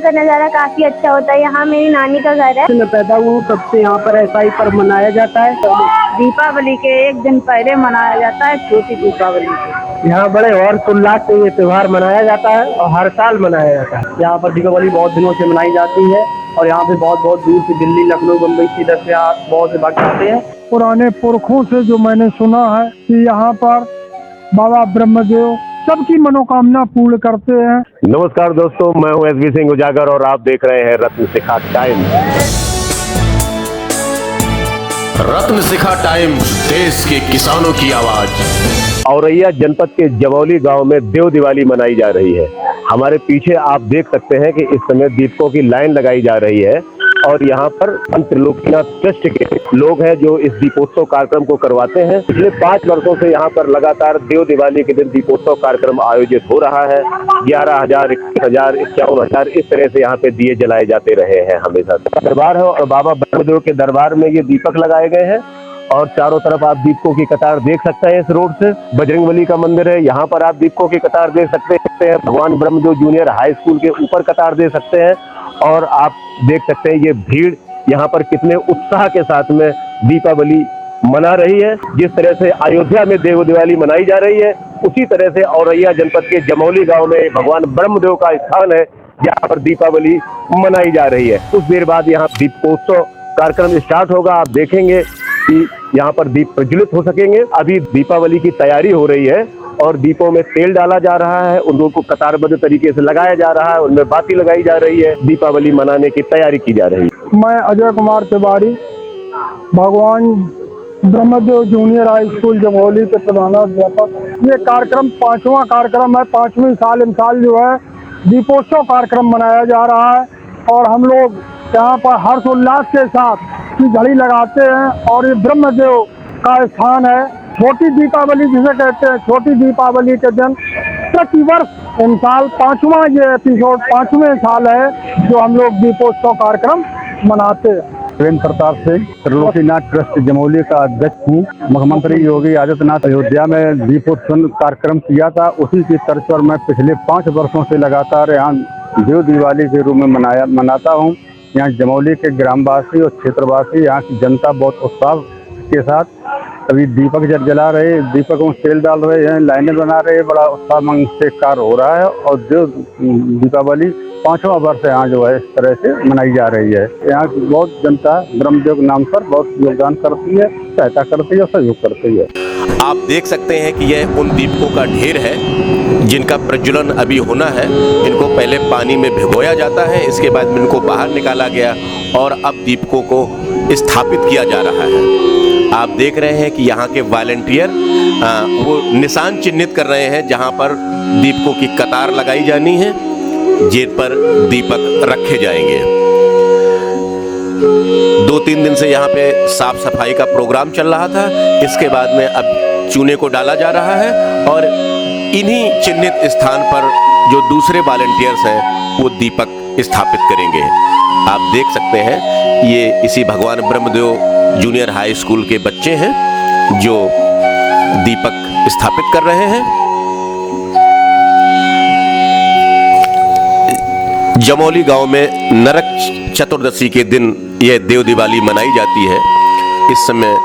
का नज़ारा काफी अच्छा होता है। यहाँ मेरी नानी का घर है। मैं पैदा हूँ तब से यहाँ पर ऐसा ही पर्व मनाया जाता है। दीपावली के एक दिन पहले मनाया जाता है छोटी दीपावली को। यहाँ बड़े हर्षोल्लास से ये त्योहार मनाया जाता है और हर साल मनाया जाता है। यहाँ पर दीपावली बहुत दिनों से मनाई जाती है और यहाँ पे बहुत बहुत दूर से दिल्ली, लखनऊ, मुंबई से इधर से बहुत से भक्त आते हैं। पुराने पुरखों से जो मैंने सुना है कि यहाँ पर बाबा ब्रह्मदेव सबकी मनोकामना पूर्ण करते हैं। नमस्कार दोस्तों, मैं हूं एसबी सिंह उजागर और आप देख रहे हैं रत्न शिखा टाइम। रत्न शिखा टाइम, देश के किसानों की आवाज। औरैया जनपद के जमौली गांव में देव दिवाली मनाई जा रही है। हमारे पीछे आप देख सकते हैं कि इस समय दीपकों की लाइन लगाई जा रही है और यहाँ पर त्रिलोकीनाथ ट्रस्ट के लोग हैं जो इस दीपोत्सव कार्यक्रम को करवाते हैं। पिछले 5 वर्षों से यहाँ पर लगातार देव दिवाली के दिन दीपोत्सव कार्यक्रम आयोजित हो रहा है। 11,000, 21,000, 51,000 इस तरह से यहाँ पे दिए जलाए जाते रहे हैं हमेशा। दरबार है और बाबा ब्रह्मदेव के दरबार में ये दीपक लगाए गए हैं और चारों तरफ आप दीपकों की कतार देख सकते हैं। इस रोड से बजरंगबली का मंदिर है, यहाँ पर आप दीपकों की कतार देख सकते हैं। भगवान ब्रह्मदेव जूनियर हाई स्कूल के ऊपर कतार देख सकते हैं और आप देख सकते हैं ये भीड़ यहाँ पर कितने उत्साह के साथ में दीपावली मना रही है। जिस तरह से अयोध्या में देव दिवाली मनाई जा रही है, उसी तरह से औरैया जनपद के जमौली गांव में भगवान ब्रह्मदेव का स्थान है जहाँ पर दीपावली मनाई जा रही है। कुछ देर बाद यहाँ दीपोत्सव कार्यक्रम स्टार्ट होगा। आप देखेंगे कि यहाँ पर दीप प्रज्वलित हो सकेंगे। अभी दीपावली की तैयारी हो रही है और दीपों में तेल डाला जा रहा है, उनको कतारबद्ध तरीके से लगाया जा रहा है, उनमें बाती लगाई जा रही है। दीपावली मनाने की तैयारी की जा रही है। मैं अजय कुमार तिवारी, भगवान Brahmadev junior high school Jamauli के प्रधानाध्यापक। ये कार्यक्रम 5वां कार्यक्रम है। 5वीं साल इन साल जो है दीपोत्सव कार्यक्रम मनाया जा रहा है और हम लोग यहाँ पर हर्षोल्लास के साथ की घड़ी लगाते हैं और ये ब्रह्मदेव का स्थान है। छोटी दीपावली जिसे कहते हैं, छोटी दीपावली के दिन प्रतिवर्ष इन साल 5वां ये एपिसोड 5वें साल है जो हम लोग दीपोत्सव कार्यक्रम मनाते हैं। वीरेंद्र प्रताप सिंह, त्रिलोकीनाथ ट्रस्ट जमौली का अध्यक्ष हूँ। मुख्यमंत्री योगी आदित्यनाथ अयोध्या में दीपोत्सव कार्यक्रम किया था, उसी की तर्ज पर मैं पिछले 5 वर्षों से लगातार यहाँ देव दिवाली के रूप में मनाता हूँ। यहाँ जमौली के ग्रामवासी और क्षेत्रवासी, यहाँ की जनता बहुत उत्साह के साथ अभी दीपक जला रहे, दीपकों में तेल डाल रहे हैं, लाइनें बना रहे हैं। बड़ा उत्साह मंग से कार्य हो रहा है और देव दीपावली 5वां वर्ष यहाँ जो है इस तरह से मनाई जा रही है। यहाँ की बहुत जनता ब्रह्मदेव के नाम पर बहुत योगदान करती है, सहायता करती है, सहयोग करती है। आप देख सकते हैं कि यह उन दीपकों का ढेर है जिनका प्रज्वलन अभी होना है। इनको पहले पानी में भिगोया जाता है, इसके बाद इनको बाहर निकाला गया और अब दीपकों को स्थापित किया जा रहा है। आप देख रहे हैं कि यहाँ के वॉलंटियर वो निशान चिन्हित कर रहे हैं जहाँ पर दीपकों की कतार लगाई जानी है, जिन पर दीपक रखे जाएंगे। 2-3 दिन से यहाँ पे साफ सफाई का प्रोग्राम चल रहा था। इसके बाद में अब चूने को डाला जा रहा है और इन्हीं चिन्हित स्थान पर जो दूसरे वॉलंटियर्स हैं वो दीपक स्थापित करेंगे। आप देख सकते हैं ये इसी भगवान ब्रह्मदेव जूनियर हाई स्कूल के बच्चे हैं जो दीपक स्थापित कर रहे हैं। जमौली गांव में नरक चतुर्दशी के दिन यह देव दिवाली मनाई जाती है। इस समय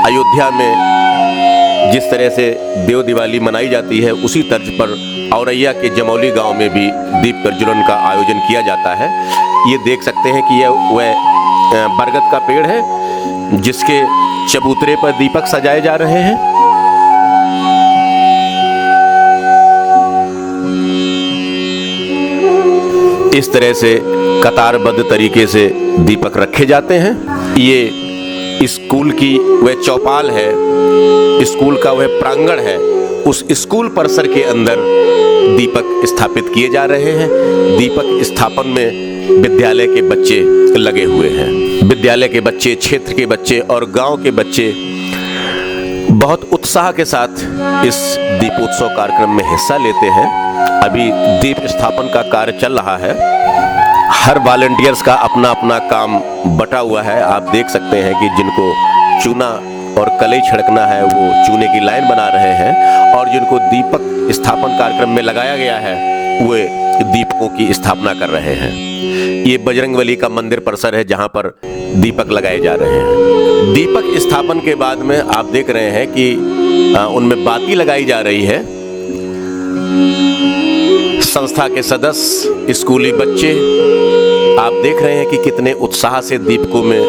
अयोध्या में जिस तरह से देव दिवाली मनाई जाती है उसी तर्ज पर औरैया के जमौली गांव में भी दीप प्रज्वलन का आयोजन किया जाता है। ये देख सकते हैं कि यह वह बरगद का पेड़ है जिसके चबूतरे पर दीपक सजाए जा रहे हैं। इस तरह से कतारबद्ध तरीके से दीपक रखे जाते हैं। ये स्कूल की वह चौपाल है, स्कूल का वह प्रांगण है, उस स्कूल परिसर के अंदर दीपक स्थापित किए जा रहे हैं। दीपक स्थापन में विद्यालय के बच्चे लगे हुए हैं। विद्यालय के बच्चे, क्षेत्र के बच्चे और गांव के बच्चे बहुत उत्साह के साथ इस दीपोत्सव कार्यक्रम में हिस्सा लेते हैं। अभी दीप स्थापन का कार्य चल रहा है। हर वॉलंटियर्स का अपना अपना काम बटा हुआ है। आप देख सकते हैं कि जिनको चूना और कलई छिड़कना है वो चूने की लाइन बना रहे हैं और जिनको दीपक स्थापन कार्यक्रम में लगाया गया है वे दीपकों की स्थापना कर रहे हैं। ये बजरंगबली का मंदिर परिसर है जहां पर दीपक लगाए जा रहे हैं। दीपक स्थापन के बाद में आप देख रहे हैं कि उनमें बाती लगाई जा रही है। संस्था के सदस्य, स्कूली बच्चे, आप देख रहे हैं कि कितने उत्साह से दीपकों में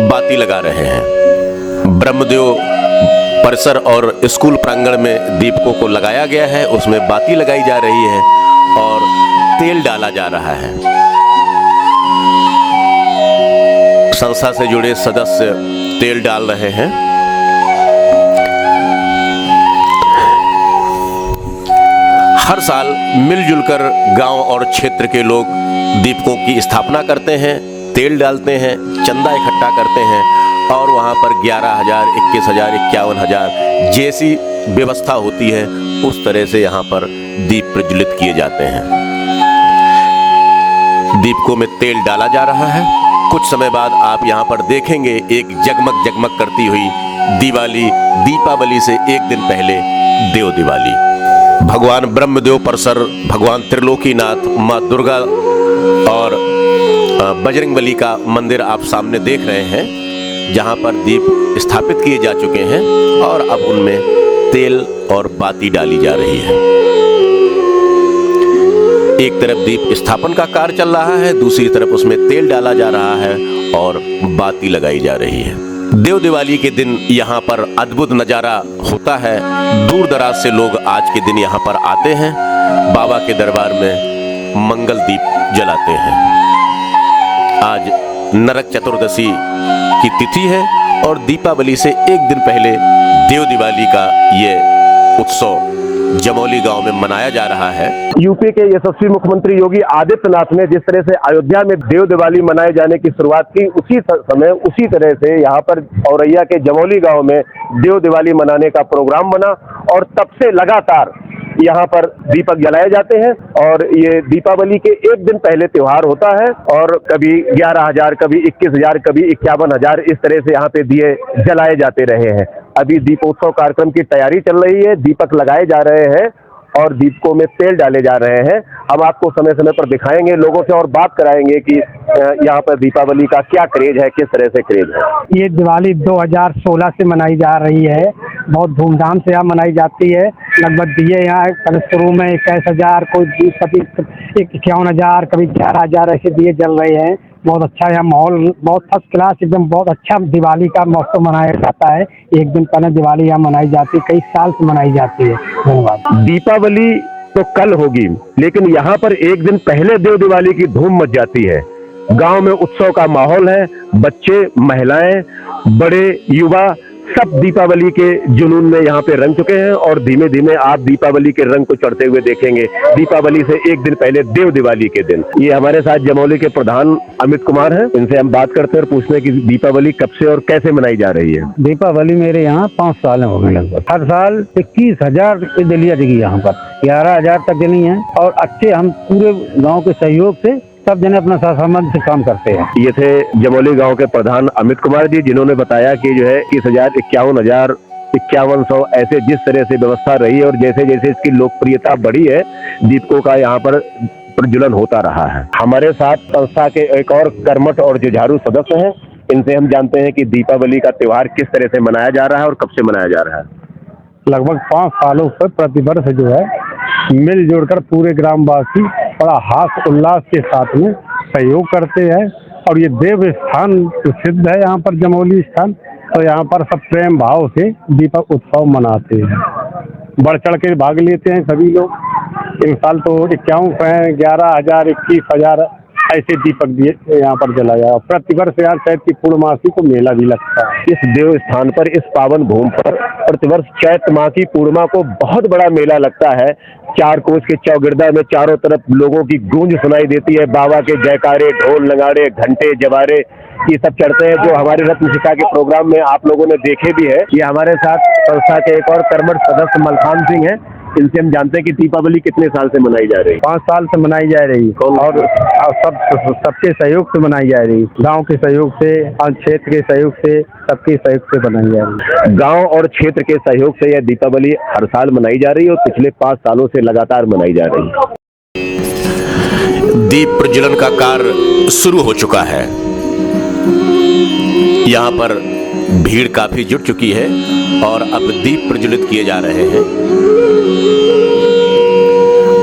बाती लगा रहे हैं। ब्रह्मदेव परिसर और स्कूल प्रांगण में दीपकों को लगाया गया है, उसमें बाती लगाई जा रही है और तेल डाला जा रहा है। संस्था से जुड़े सदस्य तेल डाल रहे हैं। हर साल मिलजुल कर गांव और क्षेत्र के लोग दीपकों की स्थापना करते हैं, तेल डालते हैं, चंदा इकट्ठा करते हैं और वहां पर 11,000, 21,000, 51,000 जैसी व्यवस्था होती है उस तरह से यहाँ पर दीप प्रज्वलित किए जाते हैं। दीपकों में तेल डाला जा रहा है। कुछ समय बाद आप यहाँ पर देखेंगे एक जगमग जगमग करती हुई दिवाली, दीपावली से एक दिन पहले देव दिवाली। भगवान ब्रह्मदेव परिसर, भगवान त्रिलोकीनाथ, माँ दुर्गा और बजरंगबली का मंदिर आप सामने देख रहे हैं, जहां पर दीप स्थापित किए जा चुके हैं और अब उनमें तेल और बाती डाली जा रही है। एक तरफ दीप स्थापन का कार्य चल रहा है, दूसरी तरफ उसमें तेल डाला जा रहा है और बाती लगाई जा रही है। देव दिवाली के दिन यहाँ पर अद्भुत नज़ारा होता है। दूर दराज से लोग आज के दिन यहाँ पर आते हैं, बाबा के दरबार में मंगल दीप जलाते हैं। आज नरक चतुर्दशी की तिथि है और दीपावली से एक दिन पहले देव दिवाली का ये उत्सव जमोली गांव में मनाया जा रहा है। यूपी के यशस्वी मुख्यमंत्री योगी आदित्यनाथ ने जिस तरह से अयोध्या में देव दिवाली मनाए जाने की शुरुआत की, उसी समय उसी तरह से यहाँ पर औरैया के जमोली गांव में देव दिवाली मनाने का प्रोग्राम बना और तब से लगातार यहाँ पर दीपक जलाए जाते हैं और ये दीपावली के एक दिन पहले त्योहार होता है और कभी 11,000, कभी 21,000, कभी 51,000 इस तरह से यहाँ पे दिए जलाए जाते रहे हैं। अभी दीपोत्सव कार्यक्रम की तैयारी चल रही है, दीपक लगाए जा रहे हैं और दीपकों में तेल डाले जा रहे हैं। हम आपको समय समय पर दिखाएंगे, लोगों से और बात कराएंगे कि यहाँ पर दीपावली का क्या क्रेज है, किस तरह से क्रेज है। ये दिवाली 2016 से मनाई जा रही है, बहुत धूमधाम से यहाँ मनाई जाती है। लगभग दिए यहाँ शुरू में 21,000, कोई कभी 51,000, कभी 11,000 ऐसे दिए जल रहे हैं। बहुत अच्छा यहाँ माहौल, बहुत फर्स्ट क्लास, एकदम बहुत अच्छा दिवाली का मौसम मनाया जाता है। एक दिन पहले दिवाली यहाँ मनाई जाती है, कई साल से मनाई जाती है। धन्यवाद। दीपावली तो कल होगी, लेकिन यहाँ पर एक दिन पहले देव दिवाली की धूम मच जाती है। गांव में उत्सव का माहौल है, बच्चे, महिलाएं, बड़े, युवा सब दीपावली के जुनून में यहाँ पे रंग चुके हैं और धीमे धीमे आप दीपावली के रंग को चढ़ते हुए देखेंगे। दीपावली से एक दिन पहले देव दिवाली के दिन। ये हमारे साथ जमोली के प्रधान अमित कुमार हैं, इनसे हम बात करते हैं और पूछते हैं कि दीपावली कब से और कैसे मनाई जा रही है। दीपावली मेरे यहाँ 5 साल हो गए लगभग। हर साल 21,000 दलिया जगी यहाँ पर, 11,000 तक जनी है और अच्छे हम पूरे गाँव के सहयोग से सब जने अपना सहसंबंध से काम करते हैं। ये थे जमोली गांव के प्रधान अमित कुमार जी, जिन्होंने बताया कि जो है 21,000, 51,000, 5100 ऐसे जिस तरह से व्यवस्था रही है और जैसे जैसे इसकी लोकप्रियता बढ़ी है, दीपकों का यहाँ पर प्रज्वलन होता रहा है। हमारे साथ संस्था के एक और कर्मठ और जुझारू सदस्य हैं, इनसे हम जानते हैं कि दीपावली का त्योहार किस तरह से मनाया जा रहा है और कब से मनाया जा रहा है। लगभग 5 सालों से प्रतिवर्ष जो है मिलजुल कर पूरे ग्रामवासी बड़ा हास उल्लास के साथ में सहयोग करते हैं और ये देव स्थान प्रसिद्ध है यहाँ पर जमोली स्थान, तो यहाँ पर सब प्रेम भाव से दीपक उत्सव मनाते हैं। बढ़ चढ़ के भाग लेते हैं सभी लोग। इस साल तो 51 हैं, 11,000, 21,000 ऐसे दीपक दिए यहाँ पर जलाया। प्रतिवर्ष यहाँ चैत की पूर्णमासी को मेला भी लगता है। इस देव स्थान पर, इस पावन भूमि पर प्रतिवर्ष चैत माह की पूर्णिमा को बहुत बड़ा मेला लगता है। 4 कोस के चौगिरदा में चारों तरफ लोगों की गूंज सुनाई देती है, बाबा के जयकारे, ढोल नगाड़े, घंटे, जवारे ये सब चढ़ते हैं, जो हमारे रत्न शिखा के प्रोग्राम में आप लोगों ने देखे भी है। ये हमारे साथ संस्था के एक और कर्मठ सदस्य मलखान सिंह हैं, इनसे हम जानते हैं कि दीपावली कितने साल से मनाई जा रही है। 5 साल से मनाई जा रही और सबके सहयोग से मनाई जा रही, गांव के सहयोग से और क्षेत्र के सहयोग से, सबके सहयोग से मनाई जा रही। गांव और क्षेत्र के सहयोग से यह दीपावली हर साल मनाई जा रही है और पिछले 5 सालों से लगातार मनाई जा रही है। दीप प्रज्वलन का कार्य शुरू हो चुका है। यहाँ पर भीड़ काफी जुट चुकी है और अब दीप प्रज्वलित किए जा रहे हैं।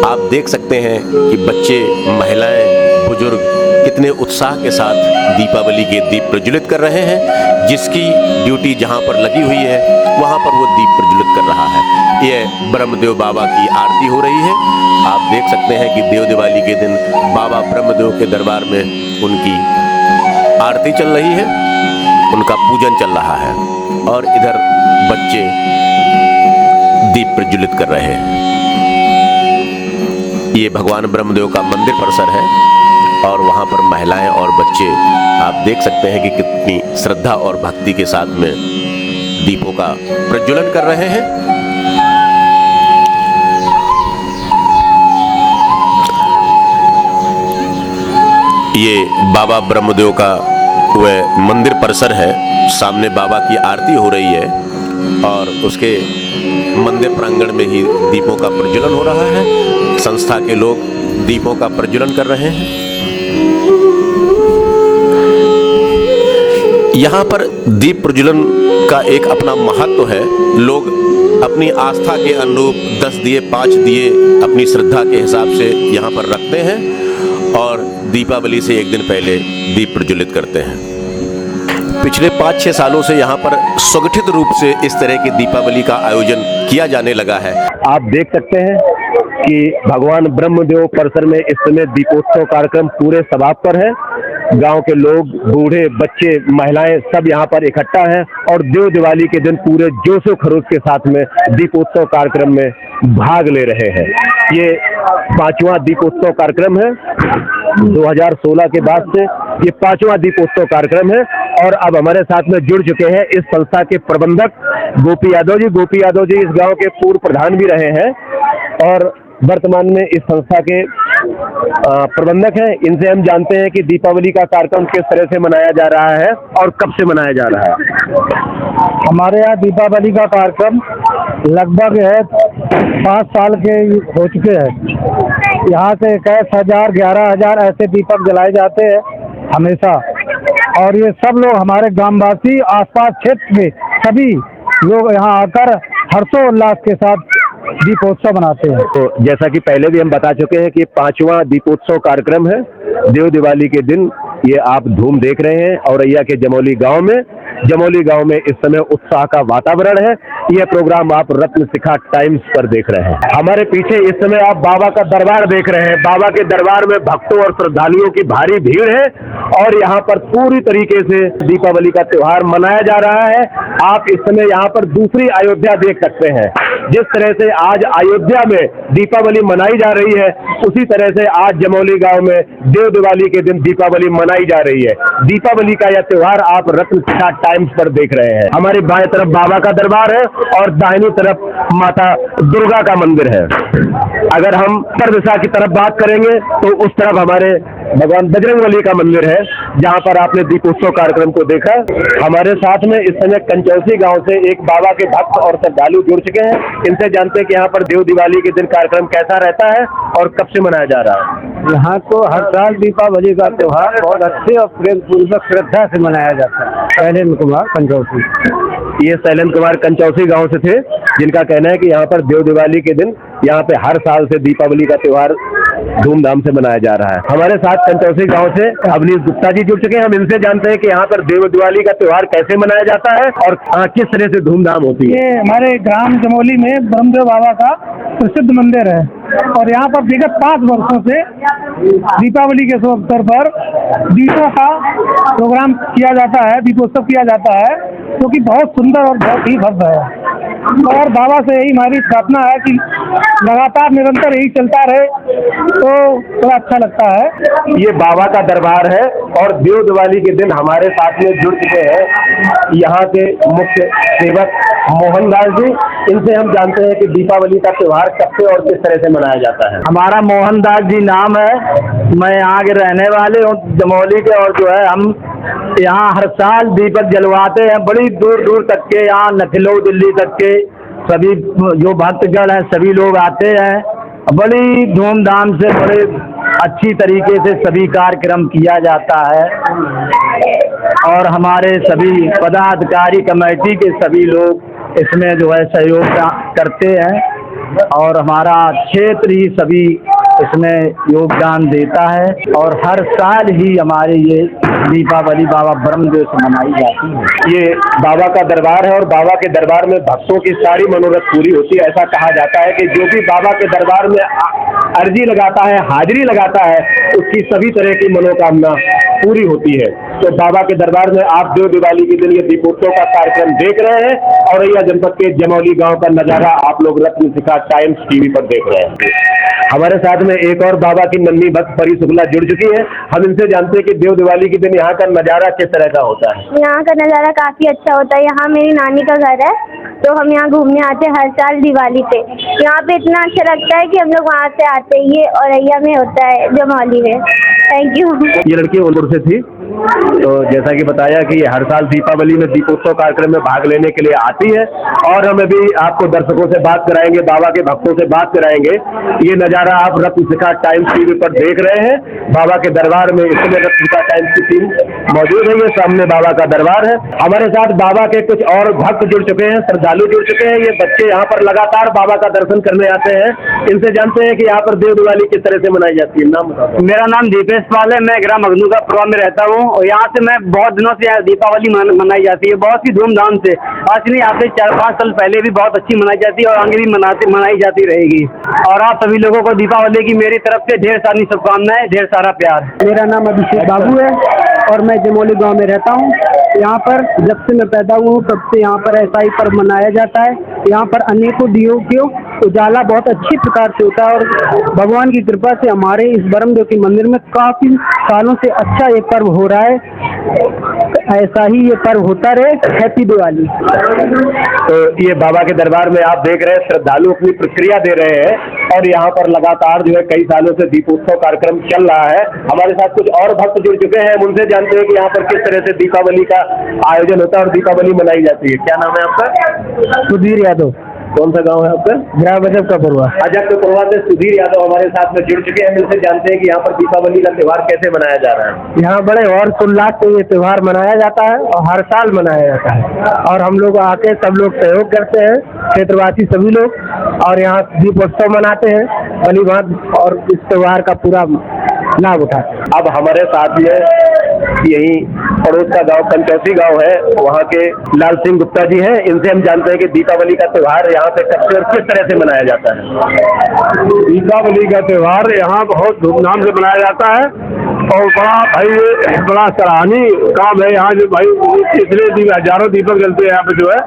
आप देख सकते हैं कि बच्चे, महिलाएं, बुजुर्ग कितने उत्साह के साथ दीपावली के दीप प्रज्वलित कर रहे हैं। जिसकी ड्यूटी जहां पर लगी हुई है वहां पर वो दीप प्रज्वलित कर रहा है। यह ब्रह्मदेव बाबा की आरती हो रही है। आप देख सकते हैं कि देव दिवाली के दिन बाबा ब्रह्मदेव के दरबार में उनकी आरती चल रही है, उनका पूजन चल रहा है और इधर बच्चे दीप प्रज्वलित कर रहे हैं। ये भगवान ब्रह्मदेव का मंदिर परिसर है और वहां पर महिलाएं और बच्चे आप देख सकते हैं कि कितनी श्रद्धा और भक्ति के साथ में दीपों का प्रज्वलन कर रहे हैं। ये बाबा ब्रह्मदेव का वह मंदिर परिसर है। सामने बाबा की आरती हो रही है और उसके मंदिर प्रांगण में ही दीपों का प्रज्वलन हो रहा है। संस्था के लोग दीपों का प्रज्वलन कर रहे हैं। यहाँ पर दीप प्रज्वलन का एक अपना महत्व है। लोग अपनी आस्था के अनुरूप 10 दिए, 5 दिए अपनी श्रद्धा के हिसाब से यहाँ पर रखते हैं और दीपावली से एक दिन पहले दीप प्रज्वलित करते हैं। पिछले 5-6 सालों से यहाँ पर संगठित रूप से इस तरह की दीपावली का आयोजन किया जाने लगा है। आप देख सकते हैं कि भगवान ब्रह्मदेव परिसर में इस समय दीपोत्सव कार्यक्रम पूरे समाप्त पर है। गांव के लोग, बूढ़े, बच्चे, महिलाएं सब यहाँ पर इकट्ठा हैं और देव दिवाली के दिन पूरे जोशो खरोश के साथ में दीपोत्सव कार्यक्रम में भाग ले रहे हैं। ये 5वां दीपोत्सव कार्यक्रम है। 2016 के बाद से ये 5वां दीपोत्सव कार्यक्रम है और अब हमारे साथ में जुड़ चुके हैं इस संस्था के प्रबंधक गोपी यादव जी। गोपी यादव जी इस गांव के पूर्व प्रधान भी रहे हैं और वर्तमान में इस संस्था के प्रबंधक हैं। इनसे हम जानते हैं कि दीपावली का कार्यक्रम किस तरह से मनाया जा रहा है और कब से मनाया जा रहा है। हमारे यहाँ दीपावली का कार्यक्रम लगभग 5 साल के हो चुके हैं। यहाँ से 10,000, 11,000 ऐसे दीपक जलाए जाते हैं हमेशा और ये सब लोग हमारे ग्रामवासी, आसपास क्षेत्र के सभी लोग यहाँ आकर हर्षोल्लास के साथ दीपोत्सव मनाते हैं। तो जैसा कि पहले भी हम बता चुके हैं कि 5वां दीपोत्सव कार्यक्रम है। देव दिवाली के दिन ये आप धूम देख रहे हैं औरैया के जमोली गांव में इस समय उत्साह का वातावरण है। यह प्रोग्राम आप रत्न शिखा टाइम्स पर देख रहे हैं। हमारे पीछे इस समय आप बाबा का दरबार देख रहे हैं। बाबा के दरबार में भक्तों और श्रद्धालुओं की भारी भीड़ है और यहाँ पर पूरी तरीके से दीपावली का त्योहार मनाया जा रहा है। आप इस समय यहाँ पर दूसरी अयोध्या देख सकते हैं। जिस तरह से आज अयोध्या में दीपावली मनाई जा रही है उसी तरह से आज जमोली गांव में देव दिवाली के दिन दीपावली मनाई जा रही है। दीपावली का यह त्योहार आप रत्न शिखा टाइम्स पर देख रहे हैं। हमारी बाएं तरफ बाबा का दरबार है और दाहिनी तरफ माता दुर्गा का मंदिर है। अगर हम उत्तर दिशा की तरफ बात करेंगे तो उस तरफ हमारे भगवान बजरंगबली का मंदिर है जहां पर आपने दीपोत्सव कार्यक्रम को देखा। हमारे साथ में इस समय कंचौसी गांव से एक बाबा के भक्त और श्रद्धालु जुड़ चुके हैं। इनसे जानते हैं कि यहाँ पर देव दिवाली के दिन कार्यक्रम कैसा रहता है और कब से मनाया जा रहा है। यहाँ तो हर साल दीपावली का त्योहार बहुत अच्छे और प्रेम पूर्वक श्रद्धा से मनाया जाता है। शैलेंद्र कुमार कंचौसी। ये शैलेंद्र कुमार कंचौसी गांव से थे जिनका कहना है कि यहाँ पर देव दिवाली के दिन यहाँ पे हर साल से दीपावली का त्योहार धूमधाम से मनाया जा रहा है। हमारे साथ कंचौसी गांव से अवनीश गुप्ता जी जुड़ चुके हैं। हम इनसे जानते हैं कि यहाँ पर देव दिवाली का त्योहार कैसे मनाया जाता है और किस तरह से धूमधाम होती है। ये हमारे ग्राम जमोली में ब्रह्मदेव बाबा का प्रसिद्ध मंदिर है और यहाँ पर विगत 5 वर्षों से दीपावली के शुभ अवसर पर दीपों का प्रोग्राम किया जाता है, दीपोत्सव किया जाता है, जो कि बहुत सुंदर और बहुत ही भव्य है। और बाबा से यही हमारी प्रार्थना है कि लगातार निरंतर यही चलता रहे तो थोड़ा अच्छा लगता है। ये बाबा का दरबार है और देव दिवाली के दिन हमारे साथ में जुड़ चुके हैं यहाँ के मुख्य सेवक मोहनदास जी। इनसे हम जानते हैं कि दीपावली का त्योहार कब से और किस तरह से मनाया जाता है। हमारा मोहनदास जी नाम है। मैं यहाँ के रहने वाले हूँ जमोली के और जो है हम यहाँ हर साल दीपक जलवाते हैं। बड़ी दूर दूर तक के यहाँ लखनऊ दिल्ली तक के सभी जो भक्तगण हैं सभी लोग आते हैं। बड़ी धूमधाम से बड़े अच्छी तरीके से सभी कार्यक्रम किया जाता है और हमारे सभी पदाधिकारी कमेटी के सभी लोग इसमें जो है सहयोग करते हैं और हमारा क्षेत्र ही सभी इसमें योगदान देता है और हर साल ही हमारे ये दीपावली बाबा ब्रह्मदेव से मनाई जाती है। ये बाबा का दरबार है और बाबा के दरबार में भक्तों की सारी मनोरथ पूरी होती है। ऐसा कहा जाता है कि जो भी बाबा के दरबार में अर्जी लगाता है, हाजिरी लगाता है, उसकी सभी तरह की मनोकामना पूरी होती है। तो बाबा के दरबार में आप देव दिवाली के दिन ये दीपोत्सव का कार्यक्रम देख रहे हैं और औरैया जनपद के जमौली गांव का नजारा आप लोग रत्न शिखा टाइम्स टीवी पर देख रहे हैं। हमारे साथ में एक और बाबा की नन्ही भक्त परी शुक्ला जुड़ चुकी है। हम इनसे जानते हैं कि देव दिवाली के दिन यहाँ का नजारा किस तरह का होता है। यहाँ का नज़ारा काफ़ी अच्छा होता है। यहाँ मेरी नानी का घर है तो हम यहाँ घूमने आते हैं हर साल दिवाली पे। यहाँ पे इतना अच्छा लगता है कि हम लोग वहाँ से आते हैं। ये औरैया में होता है, जमौली में। Thank you. ये लड़की उधर से थी, तो जैसा कि बताया कि ये हर साल दीपावली में दीपोत्सव कार्यक्रम में भाग लेने के लिए आती है और हम अभी आपको दर्शकों से बात कराएंगे, बाबा के भक्तों से बात कराएंगे। ये नज़ारा आप रत्न शिखा टाइम्स टीवी पर देख रहे हैं। बाबा के दरबार में इस समय रत्न शिखा टाइम्स की टीम मौजूद है। ये सामने बाबा का दरबार है। हमारे साथ बाबा के कुछ और भक्त जुड़ चुके हैं, श्रद्धालु जुड़ चुके हैं। ये बच्चे यहाँ पर लगातार बाबा का दर्शन करने आते हैं। इनसे जानते हैं कि यहाँ पर देव दिवाली किस तरह से मनाई जाती है। नाम बताओ। मेरा नाम दीपेश पाल है, मैं ग्राम अग्नूपुरा में रहता हूँ और यहाँ से मैं बहुत दिनों से दीपावली मनाई जाती है, बहुत ही धूमधाम से। आज नहीं, यहाँ से 4-5 साल पहले भी बहुत अच्छी मनाई जाती है और आगे भी मनाई जाती रहेगी। और आप सभी लोगों को दीपावली की मेरी तरफ से ढेर सारी शुभकामनाएं, ढेर सारा प्यार। मेरा नाम अभिषेक बाबू है और मैं जमौली गांव में रहता हूँ। यहाँ पर जब से मैं पैदा हुआ हूँ तब से यहाँ पर ऐसा ही पर्व मनाया जाता है। यहाँ पर अनेकों दियों के उजाला बहुत अच्छी प्रकार से होता है और भगवान की कृपा से हमारे इस ब्रह्मदेव के मंदिर में काफी सालों से अच्छा ये पर्व हो रहा है। ऐसा ही ये पर्व होता रहे। हैप्पी दिवाली। तो ये बाबा के दरबार में आप देख रहे हैं श्रद्धालु अपनी प्रतिक्रिया दे रहे हैं और यहाँ पर लगातार जो है कई सालों से दीपोत्सव कार्यक्रम चल रहा है। हमारे साथ कुछ और भक्त जुड़ चुके हैं। हम उनसे जानते हैं कि यहाँ पर किस तरह से दीपावली का आयोजन होता है और दीपावली मनाई जाती है। क्या नाम है आपका? सुधीर यादव। कौन सा गांव है आपका? ग्राम अजब का पुरवा। अजब का पुरवा से सुधीर यादव हमारे साथ में जुड़ चुके हैं। उनसे जानते हैं कि यहाँ पर दीपावली का त्योहार कैसे मनाया जा रहा है। यहाँ बड़े और उल्लास से ये त्योहार मनाया जाता है और हर साल मनाया जाता है और हम लोग आके सब लोग सहयोग करते हैं, क्षेत्रवासी सभी लोग, और यहाँ दीपोत्सव मनाते हैं भली भांति और इस त्योहार का पूरा लाभ उठाते हैं। अब हमारे साथ में यही पड़ोस का गांव कंचौसी गांव है, वहाँ के लाल सिंह गुप्ता जी हैं। इनसे हम जानते हैं कि दीपावली का त्योहार यहाँ पे कब से और किस तरह से मनाया जाता है। दीपावली का त्योहार यहाँ बहुत धूमधाम से मनाया जाता है और बड़ा सराहनीय काम है। यहाँ जो भाई इसलिए हजारों दीपक जलते हैं यहाँ पे, जो है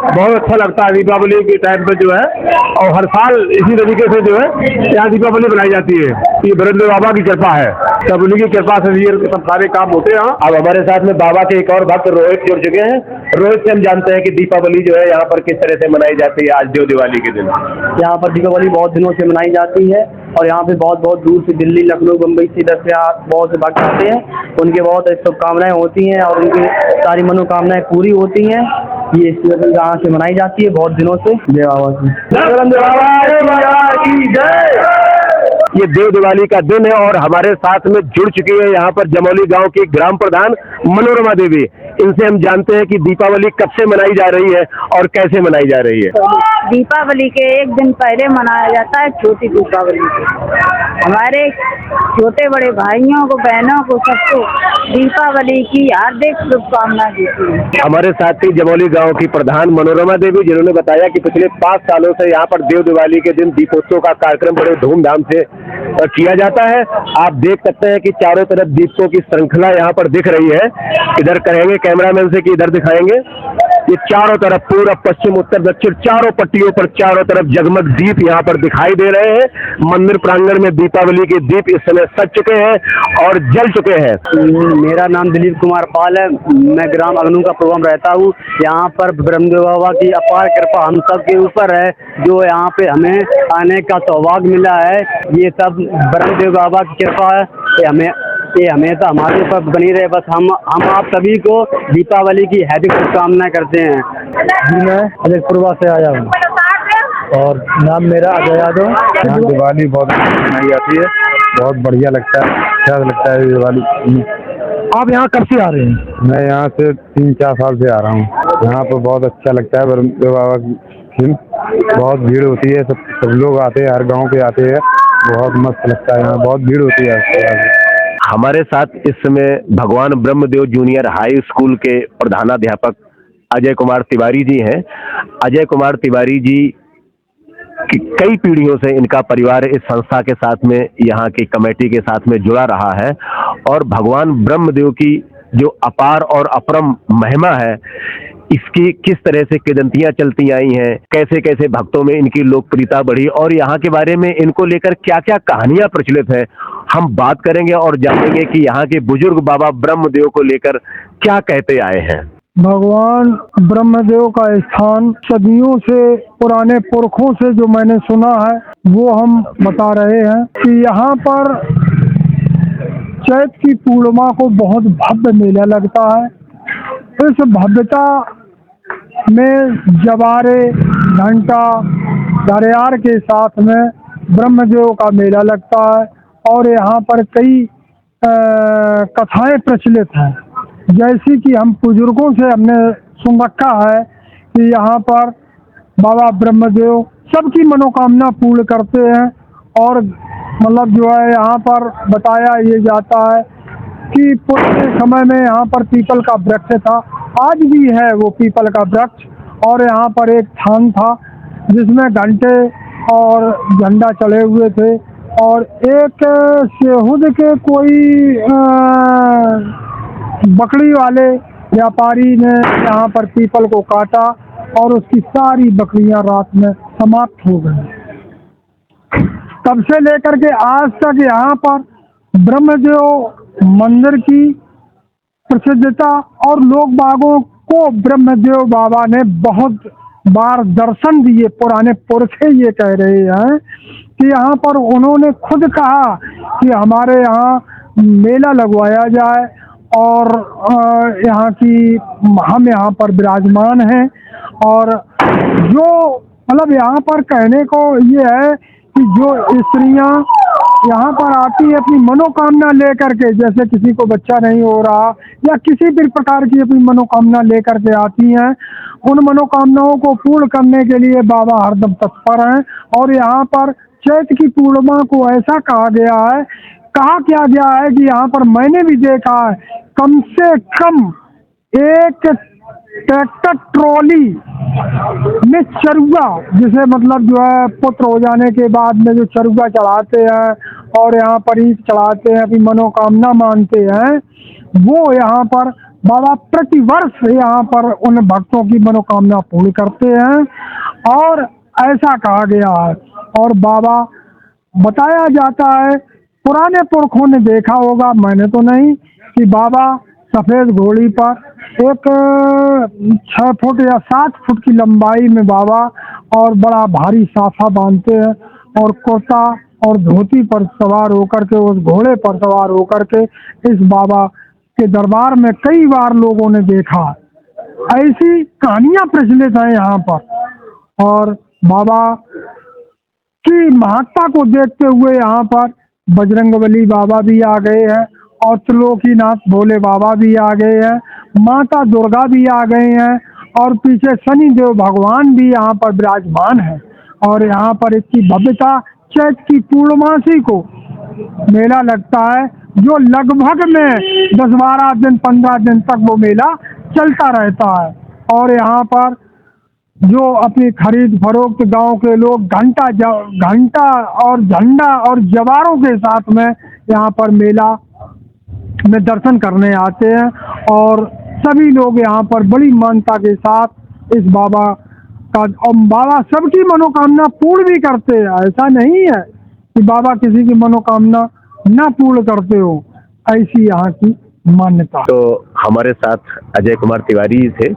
बहुत अच्छा लगता है दीपावली के टाइम पे जो है। और हर साल इसी तरीके से जो है यहाँ दीपावली बनाई जाती है। ये ब्रह्मदेव बाबा की कृपा है, सब उन्हीं की कृपा से ये सब सारे काम होते हैं। अब हमारे साथ में बाबा के एक और भक्त रोहित जुड़ चुके हैं। रोहित से हम जानते हैं कि दीपावली जो है यहाँ पर किस तरह से मनाई जाती है आज देव दिवाली के दिन। यहाँ पर दीपावली बहुत दिनों से मनाई जाती है और यहाँ पे बहुत बहुत दूर से दिल्ली, लखनऊ, मुंबई से इधर से बहुत से भक्त आते हैं। उनके बहुत शुभकामनाएं होती हैं और उनकी सारी मनोकामनाएं पूरी होती हैं। ये यहाँ से मनाई जाती है बहुत दिनों से। जय बाबा की। ये देव दिवाली का दिन है और हमारे साथ में जुड़ चुकी है यहाँ पर जमौली गांव की ग्राम प्रधान मनोरमा देवी। इनसे हम जानते हैं कि दीपावली कब से मनाई जा रही है और कैसे मनाई जा रही है। दीपावली के एक दिन पहले मनाया जाता है छोटी दीपावली। हमारे छोटे बड़े भाइयों को, बहनों को, सबको दीपावली की हार्दिक शुभकामनाएं देती है। हमारे साथ ही जमौली गांव की प्रधान मनोरमा देवी, जिन्होंने बताया कि पिछले 5 सालों से यहाँ पर देव दिवाली के दिन दीपोत्सव का कार्यक्रम बड़े धूमधाम से किया जाता है। आप देख सकते हैं कि चारों तरफ दीपों की श्रृंखला यहाँ पर दिख रही है। इधर कहेंगे कैमरामैन से कि इधर दिखाएंगे। ये चारों तरफ पूरा पश्चिम, उत्तर, दक्षिण चारों पट्टियों पर चारों तरफ जगमग दीप यहाँ पर दिखाई दे रहे हैं। मंदिर प्रांगण में दीपावली के दीप इस समय सज चुके हैं और जल चुके हैं। मेरा नाम दिलीप कुमार पाल है, मैं ग्राम अग्नू का प्रोग्राम रहता हूँ। यहाँ पर ब्रह्मदेव बाबा की अपार कृपा हम सब के ऊपर है, जो यहाँ पे हमें आने का सौभाग्य मिला है। ये सब ब्रह्मदेव बाबा की कृपा है। ये हमेशा हमारे ऊपर बनी रहे। बस हम आप सभी को दीपावली की हार्दिक शुभकामनाएं करते हैं। जी, मैं अजयपुरवा से आया हूँ और नाम मेरा अजय यादव। यहाँ दिवाली बहुत अच्छी मनाई जाती है। बहुत बढ़िया लगता है, अच्छा लगता है दिवाली। आप यहाँ कब से आ रहे हैं? मैं यहाँ से 3-4 साल से आ रहा हूँ। यहाँ पर बहुत अच्छा लगता है ब्रह्मदेव बाबा की बहुत भीड़ होती है, सब लोग आते हैं, हर गांव के आते हैं, बहुत मस्त लगता है। यहाँ बहुत भीड़ होती है। हमारे साथ इस समय भगवान ब्रह्मदेव जूनियर हाई स्कूल के प्रधानाध्यापक अजय कुमार तिवारी जी हैं। अजय कुमार तिवारी जी की कई पीढ़ियों से इनका परिवार इस संस्था के साथ में, यहाँ की कमेटी के साथ में जुड़ा रहा है और भगवान ब्रह्मदेव की जो अपार और अपरम महिमा है, इसकी किस तरह से किदंतियां चलती आई हैं, कैसे कैसे भक्तों में इनकी लोकप्रियता बढ़ी और यहाँ के बारे में इनको लेकर क्या क्या कहानियां प्रचलित है, हम बात करेंगे और जानेंगे कि यहाँ के बुजुर्ग बाबा ब्रह्मदेव को लेकर क्या कहते आए हैं। भगवान ब्रह्मदेव का स्थान सदियों से, पुराने पुरखों से जो मैंने सुना है वो हम बता रहे हैं कि यहाँ पर चैत की पूर्णिमा को बहुत भव्य मेला लगता है। इस भव्यता में जवारे, घंटा, घड़ियाल के साथ में ब्रह्मदेव का मेला लगता है और यहाँ पर कई कथाएं प्रचलित हैं। जैसी कि हम बुजुर्गों से हमने सुन रखा है कि यहाँ पर बाबा ब्रह्मदेव सबकी मनोकामना पूर्ण करते हैं और मतलब जो है यहाँ पर बताया ये जाता है कि पुराने समय में यहाँ पर पीपल का वृक्ष था, आज भी है वो पीपल का वृक्ष, और यहाँ पर एक थान था जिसमें घंटे और झंडा चढ़े हुए थे और एक सेहुद के कोई बकरी वाले व्यापारी ने यहाँ पर पीपल को काटा और उसकी सारी बकरियां रात में समाप्त हो गई। तब से लेकर के आज तक यहाँ पर ब्रह्मदेव मंदिर की प्रसिद्धता और लोग बागों को ब्रह्मदेव बाबा ने बहुत बार दर्शन दिए। पुराने पुरखे ये कह रहे हैं कि यहाँ पर उन्होंने खुद कहा कि हमारे यहाँ मेला लगवाया जाए और यहाँ की हम यहाँ पर विराजमान हैं। और जो मतलब यहाँ पर कहने को ये है कि जो स्त्रियाँ यहाँ पर आती है अपनी मनोकामना लेकर के, जैसे किसी को बच्चा नहीं हो रहा या किसी भी प्रकार की अपनी मनोकामना लेकर के आती हैं, उन मनोकामनाओं को पूर्ण करने के लिए बाबा हरदम तत्पर हैं। और यहाँ पर चैत की पूर्णिमा को ऐसा कहा गया है, कहा क्या गया है कि यहाँ पर मैंने भी देखा है कम से कम एक ट्रैक्टर ट्रॉली में चरुआ, जिसे मतलब जो है पुत्र हो जाने के बाद में जो चरुआ चढ़ाते हैं और यहाँ पर ईंट चढ़ाते हैं, अपनी मनोकामना मानते हैं, वो यहाँ पर बाबा प्रतिवर्ष यहाँ पर उन भक्तों की मनोकामना पूर्ण करते हैं और ऐसा कहा गया है। और बाबा बताया जाता है, पुराने पुरखों ने देखा होगा, मैंने तो नहीं, कि बाबा सफ़ेद घोड़ी पर एक 6 फुट या 7 फुट की लंबाई में बाबा और बड़ा भारी साफा बांधते हैं और कुर्ता और धोती पर सवार होकर के, उस घोड़े पर सवार होकर के इस बाबा के दरबार में कई बार लोगों ने देखा। ऐसी कहानियां प्रचलित हैं यहाँ पर। और बाबा की महत्ता को देखते हुए यहाँ पर बजरंगबली बाबा भी आ गए हैं और त्रिलोकीनाथ भोले बाबा भी आ गए हैं, माता दुर्गा भी आ गए हैं और पीछे शनिदेव भगवान भी यहाँ पर विराजमान है। और यहाँ पर इसकी भव्यता, चैत की पूर्णमासी को मेला लगता है जो लगभग में 10-12 दिन 15 दिन तक वो मेला चलता रहता है। और यहाँ पर जो अपनी खरीद फरोख्त गांव के लोग घंटा और झंडा और जवारों के साथ में यहाँ पर मेला में दर्शन करने आते हैं और सभी लोग यहाँ पर बड़ी मान्यता के साथ इस बाबा का, और बाबा सबकी मनोकामना पूर्ण भी करते हैं। ऐसा नहीं है कि बाबा किसी की मनोकामना ना पूर्ण करते हो, ऐसी यहाँ की मान्यता। तो हमारे साथ अजय कुमार तिवारी थे।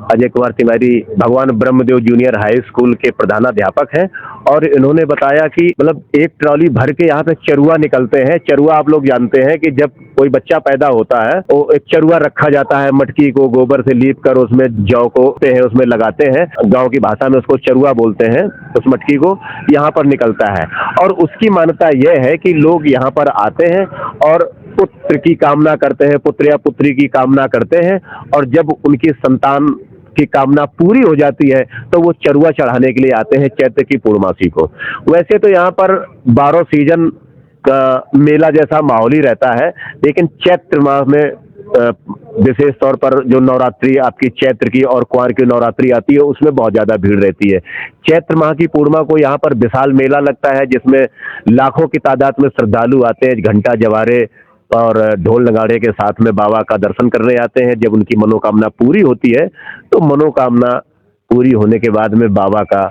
अजय कुमार तिवारी भगवान ब्रह्मदेव जूनियर हाई स्कूल के प्रधानाध्यापक हैं और इन्होंने बताया कि मतलब एक ट्रॉली भर के यहाँ पे चरुआ निकलते हैं। चरुआ आप लोग जानते हैं कि जब कोई बच्चा पैदा होता है तो एक चरुआ रखा जाता है, मटकी को गोबर से लीप कर उसमें जौ को उसमें लगाते हैं, गांव की भाषा में उसको चरुआ बोलते हैं। उस मटकी को यहाँ पर निकलता है और उसकी मान्यता यह है कि लोग यहाँ पर आते हैं और पुत्र की कामना करते हैं, पुत्र या पुत्री की कामना करते हैं, और जब उनकी संतान की कामना पूरी हो जाती है तो वो चरुआ चढ़ाने के लिए आते हैं चैत्र की पूर्णमासी को। वैसे तो यहाँ पर 12 सीजन का मेला जैसा माहौल ही रहता है, लेकिन चैत्र माह में विशेष तौर पर जो नवरात्रि आपकी चैत्र की और कुंवार की नवरात्रि आती है उसमें बहुत ज्यादा भीड़ रहती है। चैत्र माह की पूर्णिमा को यहाँ पर विशाल मेला लगता है जिसमें लाखों की तादाद में श्रद्धालु आते हैं, घंटा जवारे और ढोल नगाड़े के साथ में बाबा का दर्शन करने आते हैं। जब उनकी मनोकामना पूरी होती है तो मनोकामना पूरी होने के बाद में बाबा का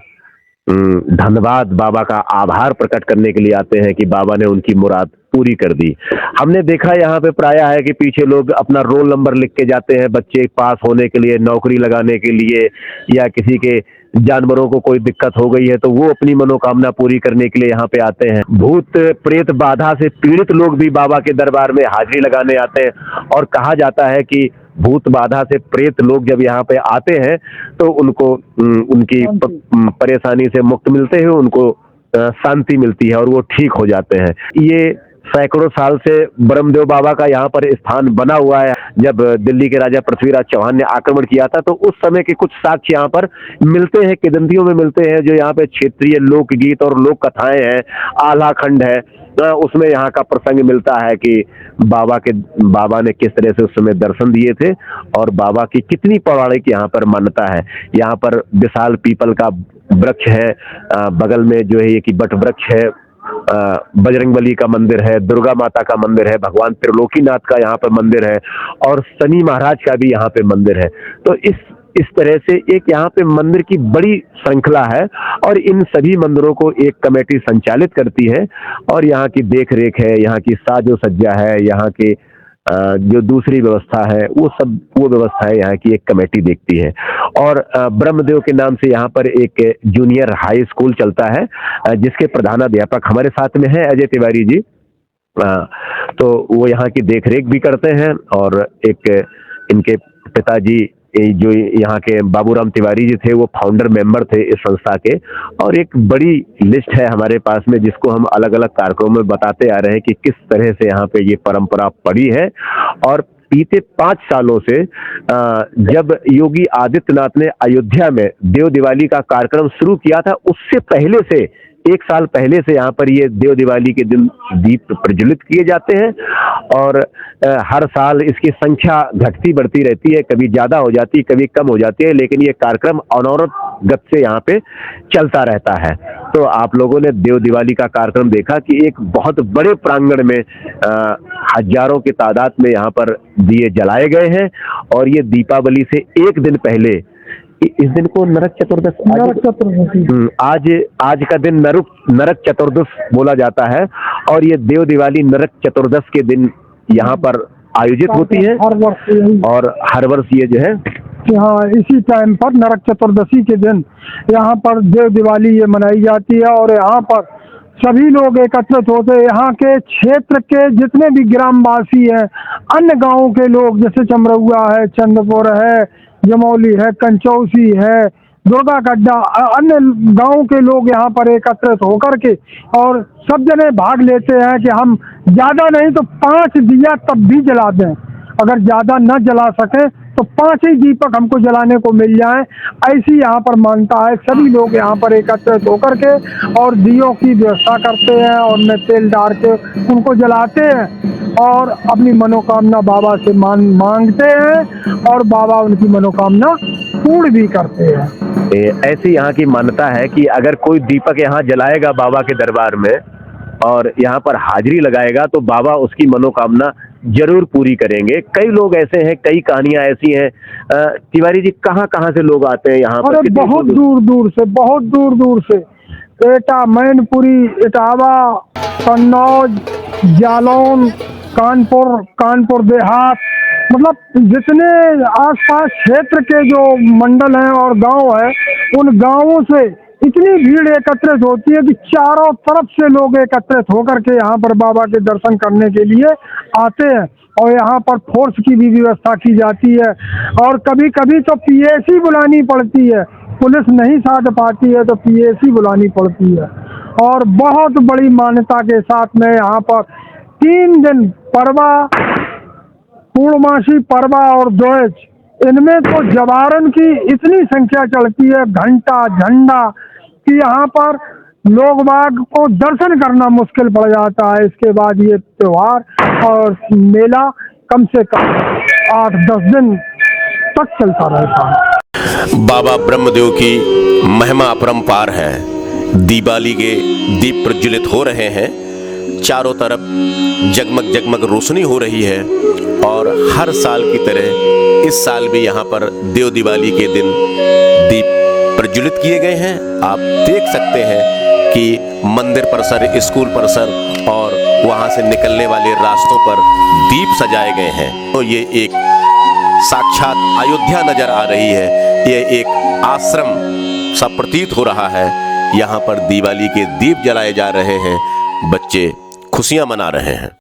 धन्यवाद, बाबा का आभार प्रकट करने के लिए आते हैं कि बाबा ने उनकी मुराद पूरी कर दी। हमने देखा यहाँ पे प्रायः है कि पीछे लोग अपना रोल नंबर लिख के जाते हैं, बच्चे पास होने के लिए, नौकरी लगाने के लिए, या किसी के जानवरों को कोई दिक्कत हो गई है तो वो अपनी मनोकामना पूरी करने के लिए यहाँ पे आते हैं। भूत प्रेत बाधा से पीड़ित लोग भी बाबा के दरबार में हाजिरी लगाने आते हैं और कहा जाता है कि भूत बाधा से प्रेत लोग जब यहाँ पे आते हैं तो उनको उनकी परेशानी से मुक्त मिलते हैं, उनको शांति मिलती है और वो ठीक हो जाते हैं। ये सैकड़ों साल से ब्रह्मदेव बाबा का यहाँ पर स्थान बना हुआ है। जब दिल्ली के राजा पृथ्वीराज चौहान ने आक्रमण किया था तो उस समय के कुछ साक्ष्य यहाँ पर मिलते हैं, किदंतियों में मिलते हैं, जो यहाँ पे क्षेत्रीय लोकगीत और लोक कथाएं हैं, आल्हा खंड है, उसमें यहाँ का प्रसंग मिलता है कि बाबा ने किस तरह से उस समय दर्शन दिए थे और बाबा की कितनी पौराणिक यहाँ पर मान्यता है। यहाँ पर विशाल पीपल का वृक्ष है, बगल में जो है ये कि बट वृक्ष है, बजरंगबली का मंदिर है, दुर्गा माता का मंदिर है, भगवान त्रिलोकीनाथ का यहाँ पर मंदिर है और शनि महाराज का भी यहाँ पे मंदिर है। तो इस तरह से एक यहाँ पे मंदिर की बड़ी श्रृंखला है और इन सभी मंदिरों को एक कमेटी संचालित करती है और यहाँ की देख रेख है, यहाँ की साजो सज्जा है, यहाँ के जो दूसरी व्यवस्था है वो व्यवस्था है यहाँ की एक कमेटी देखती है। और ब्रह्मदेव के नाम से यहाँ पर एक जूनियर हाई स्कूल चलता है जिसके प्रधानाध्यापक हमारे साथ में है अजय तिवारी जी। तो वो यहाँ की देख रेख भी करते हैं और एक इनके पिताजी जो यहाँ के बाबूराम तिवारी जी थे वो फाउंडर मेंबर थे इस संस्था के, और एक बड़ी लिस्ट है हमारे पास में जिसको हम अलग अलग कार्यक्रमों में बताते आ रहे हैं कि किस तरह से यहाँ पे ये परंपरा पड़ी है। और बीते 5 सालों से जब योगी आदित्यनाथ ने अयोध्या में देव दिवाली का कार्यक्रम शुरू किया था उससे पहले से 1 साल पहले से यहाँ पर ये देव दिवाली के दिन दीप प्रज्वलित किए जाते हैं और हर साल इसकी संख्या घटती बढ़ती रहती है, कभी ज्यादा हो जाती है कभी कम हो जाती है, लेकिन ये कार्यक्रम अनवरत गत से यहाँ पे चलता रहता है। तो आप लोगों ने देव दिवाली का कार्यक्रम देखा कि एक बहुत बड़े प्रांगण में हजारों की तादाद में यहाँ पर दिए जलाए गए हैं और ये दीपावली से 1 दिन पहले, इस दिन को नरक चतुर्दशी आज का दिन नरक चतुर्दश बोला जाता है और ये देव दिवाली नरक चतुर्दश के दिन यहाँ पर आयोजित होती है हर वर्ष, और हर वर्ष ये जो है हाँ इसी टाइम पर नरक चतुर्दशी के दिन यहाँ पर देव दिवाली ये मनाई जाती है और यहाँ पर सभी लोग एकत्रित होते हैं। यहाँ के क्षेत्र के जितने भी ग्रामवासी हैं, अन्य गांवों के लोग जैसे चमरौआ है, चंद्रपुर है, जमौली है, कंचौसी है, दुर्गा गड्ढा, अन्य गांवों के लोग यहाँ पर एकत्रित होकर के और सब जने भाग लेते हैं कि हम ज़्यादा नहीं तो 5 दिया तब भी जला दें, अगर ज़्यादा न जला सकें तो 5 ही दीपक हमको जलाने को मिल जाए, ऐसी यहाँ पर मानता है। सभी लोग यहाँ पर एकत्रित होकर के और दियों की व्यवस्था करते हैं और उनमें तेल डाल के उनको जलाते हैं और अपनी मनोकामना बाबा से मांगते हैं और बाबा उनकी मनोकामना पूर्ण भी करते हैं। ऐसी यहाँ की मान्यता है कि अगर कोई दीपक यहाँ जलाएगा बाबा के दरबार में और यहाँ पर हाजिरी लगाएगा तो बाबा उसकी मनोकामना जरूर पूरी करेंगे। कई लोग ऐसे हैं, कई कहानियां ऐसी हैं। तिवारी जी कहाँ कहाँ से लोग आते हैं यहाँ पर? बहुत दूर दूर से एटा, मैनपुरी, इटावा, कन्नौज, जालौन, कानपुर देहात, मतलब जितने आसपास क्षेत्र के जो मंडल हैं और गांव है उन गांवों से इतनी भीड़ एकत्रित होती है कि चारों तरफ से लोग एकत्रित होकर के यहाँ पर बाबा के दर्शन करने के लिए आते हैं। और यहाँ पर फोर्स की भी व्यवस्था की जाती है और कभी कभी तो पीएसी बुलानी पड़ती है, पुलिस नहीं साथ पाती है तो पीएसी बुलानी पड़ती है। और बहुत बड़ी मान्यता के साथ में यहाँ पर 3 दिन परवा, पूर्णमासी परवा और द्वैज, इनमें तो जवारन की इतनी संख्या चलती है, घंटा झंडा, कि यहाँ पर लोग बाग को दर्शन करना मुश्किल पड़ जाता है। इसके बाद ये त्योहार और मेला कम से कम 8-10 दिन तक चलता रहता है। बाबा ब्रह्मदेव की महिमा अपरंपार है। दिवाली के दीप प्रज्वलित हो रहे हैं, चारों तरफ जगमग जगमग रोशनी हो रही है और हर साल की तरह इस साल भी यहाँ पर देव दिवाली के दिन दीप प्रज्वलित किए गए हैं। आप देख सकते हैं कि मंदिर परिसर, स्कूल परिसर और वहाँ से निकलने वाले रास्तों पर दीप सजाए गए हैं। तो ये एक साक्षात अयोध्या नजर आ रही है। ये एक आश्रम सा प्रतीत हो रहा है। यहाँ पर दिवाली के दीप जलाए जा रहे हैं, बच्चे खुशियाँ मना रहे हैं।